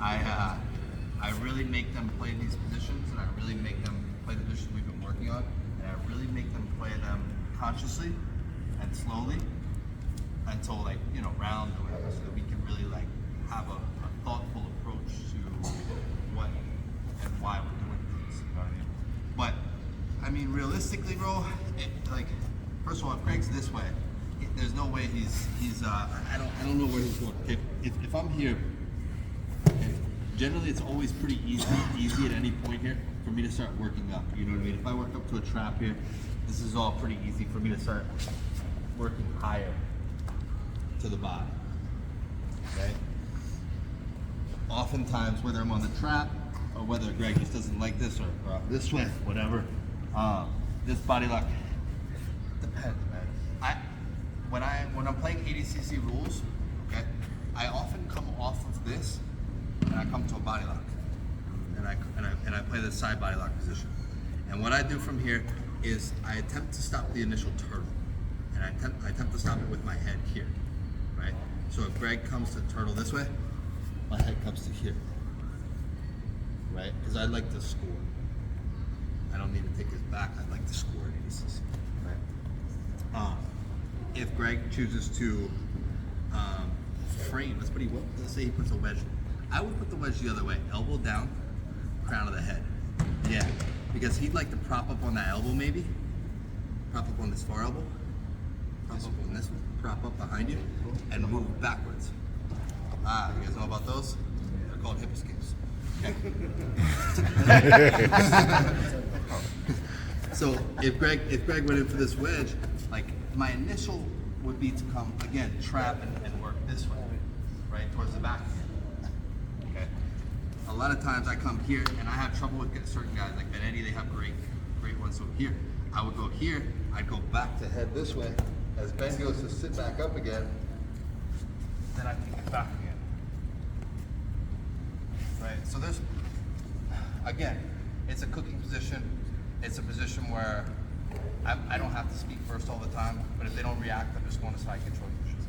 I really make them play these positions, and I really make them play the positions we've been working on, and I really make them play them consciously and slowly until, like, you know, round or whatever, so that we can really like have a thoughtful approach to what and why we're doing things. You know what I mean? But I mean, realistically, bro, like, first of all, if Greg's this way, there's no way he's I don't know where he's going. If I'm here, okay, generally it's always pretty easy at any point here for me to start working up. You know what I mean? If I work up to a trap here, this is all pretty easy for me to start working higher to the body. Okay? Oftentimes, whether I'm on the trap or whether Greg just doesn't like this or this way, whatever, this body lock depends, man. When I'm playing 80cc rules, okay, I often come off of this and I come to a body lock, and I play the side body lock position. And what I do from here is I attempt to stop the initial turtle, and I attempt to stop it with my head here, right? So if Greg comes to turtle this way, my head comes to here, right? Because I like to score. I don't need to take his back. I like to score at 80cc, right? If Greg chooses to frame, let's say he puts a wedge. I would put the wedge the other way, elbow down, crown of the head. Yeah, because he'd like to prop up on that elbow maybe, prop up on this far elbow, prop up on this one, prop up behind you, and move backwards. You guys know about those? They're called hip escapes. Okay. So if Greg went in for this wedge, like, my initial would be to come again, trap and work this way, right towards the back. Okay. A lot of times I come here and I have trouble with certain guys like Benetti. They have great ones. So here, I would go here. I'd go back to head this way. As Ben goes to sit back up again, then I kick it back again. Right. So there's, again, it's a cooking position. It's a position where I don't have to speak first all the time, but if they don't react, I'm just going to side control usually.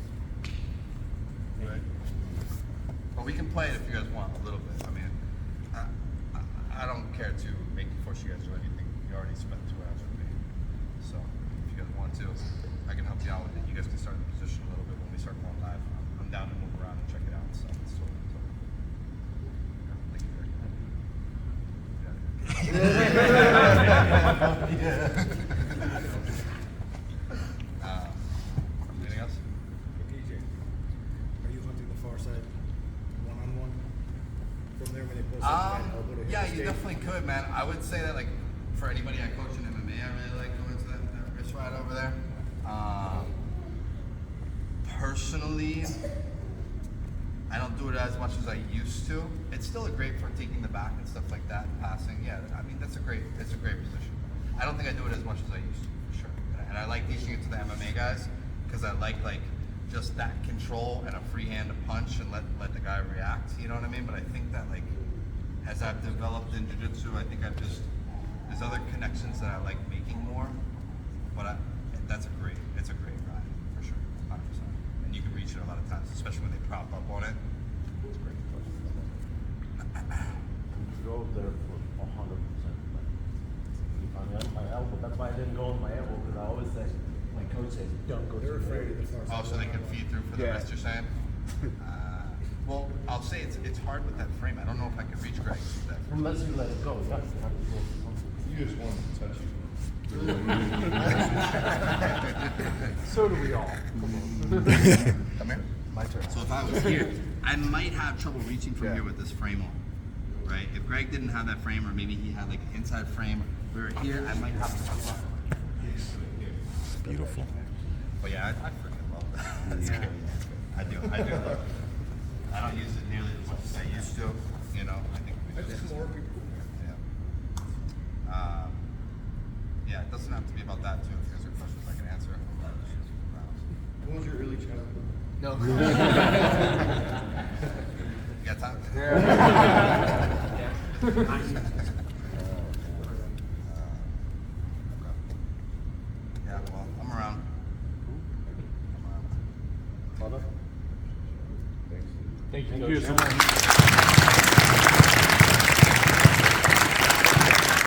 Right? But we can play it if you guys want a little bit. I mean, I don't care to force you guys to do anything. You already spent 2 hours with me. So if you guys want to, I can help you out with it. You guys can start the position a little bit when we start going live. I'm down to move around and check it out. So it's totally. Thank you very much. Anything else? PJ, are you hunting the far side one-on-one from there when they post that elbow to hit yeah, the you stage? definitely could, man. I would say that, like, for anybody I coach in MMA, I really like going to that wrist ride over there. Personally, I don't do it as much as I used to. It's still a great for taking the back and stuff like that, passing. Yeah, I mean, it's a great position. I don't think I do it as much as I used to, for sure. And I like teaching it to the MMA guys because I like just that control and a free hand to punch and let the guy react. You know what I mean? But I think that, like, as I've developed in jiu-jitsu, I think there's other connections that I like making more. But it's a great ride for sure, 100%. And you can reach it a lot of times, especially when they prop up on it. It's great. Go there for 100%. My elbow. That's why I didn't go with my elbow, because I always say, my coach says, don't go. They're afraid of the far side. Oh, so they can feed through for the rest, you're saying? Well, I'll say it's hard with that frame. I don't know if I can reach Greg with that frame. Unless you let it go, you have to go. You just want to touch you. So do we all. Come on. Come here. My turn. So if I was here, I might have trouble reaching from here with this frame on, right? If Greg didn't have that frame, or maybe he had like an inside frame, we were here, I might have to come up. Beautiful. But yeah, I freaking love that. That's good. I do love it. I don't use it nearly as much as I used to, you know. I think we should. More people. Yeah. Yeah, it doesn't have to be about that too. If there's questions I can answer. When was your early childhood? No. You got time? Yeah, well, I'm around. Father? Thanks. Thank you, Thank you Coach. so much.